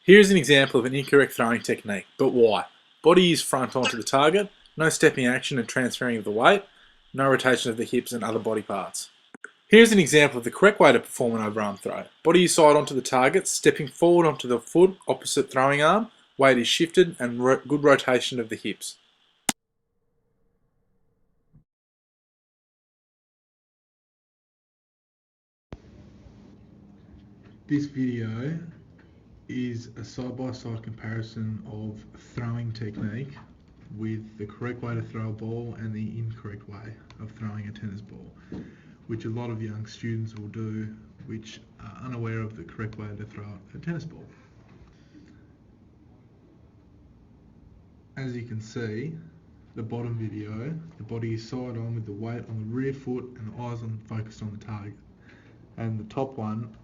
Here's an example of an incorrect throwing technique, but why? Body is front onto the target, no stepping action and transferring of the weight, no rotation of the hips and other body parts. Here's an example of the correct way to perform an overarm throw. Body is side onto the target, stepping forward onto the foot opposite throwing arm, weight is shifted and good rotation of the hips. This video is a side-by-side comparison of throwing technique with the correct way to throw a ball and the incorrect way of throwing a tennis ball, which a lot of young students will do which are unaware of the correct way to throw a tennis ball. As you can see, the bottom video, the body is side on with the weight on the rear foot and the eyes focused on the target. And the top one,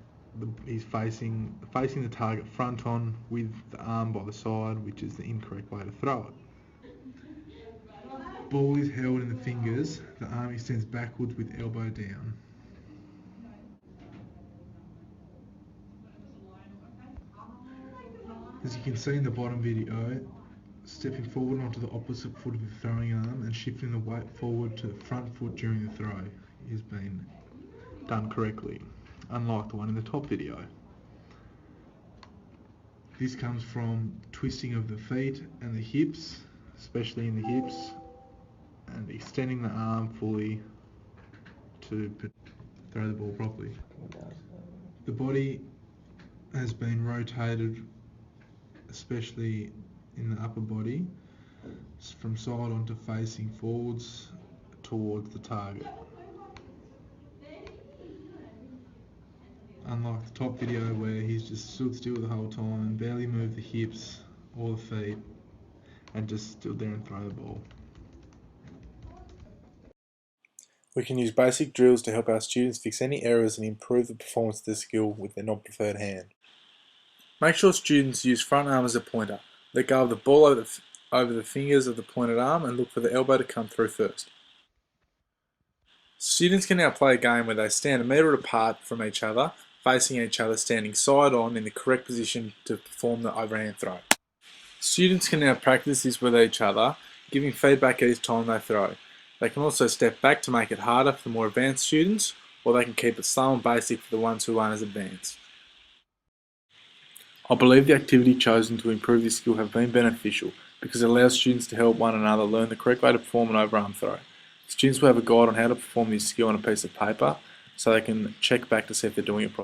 he's facing the target front on with the arm by the side, which is the incorrect way to throw it. Ball is held in the fingers, the arm extends backwards with elbow down. As you can see in the bottom video, stepping forward onto the opposite foot of the throwing arm and shifting the weight forward to the front foot during the throw is being done correctly, unlike the one in the top video. This comes from twisting of the feet and the hips, especially in the hips, and extending the arm fully to throw the ball properly. The body has been rotated, especially in the upper body, from side onto facing forwards towards the target. Unlike the top video where he's just stood still the whole time, barely moved the hips or the feet, and just stood there and throw the ball. We can use basic drills to help our students fix any errors and improve the performance of the skill with their non-preferred hand. Make sure students use front arm as a pointer. Let go of the ball over the fingers of the pointed arm and look for the elbow to come through first. Students can now play a game where they stand a metre apart from each other, facing each other, standing side on in the correct position to perform the overhand throw. Students can now practice this with each other, giving feedback each time they throw. They can also step back to make it harder for the more advanced students, or they can keep it slow and basic for the ones who aren't as advanced. I believe the activity chosen to improve this skill have been beneficial because it allows students to help one another learn the correct way to perform an overarm throw. Students will have a guide on how to perform this skill on a piece of paper so they can check back to see if they're doing it properly.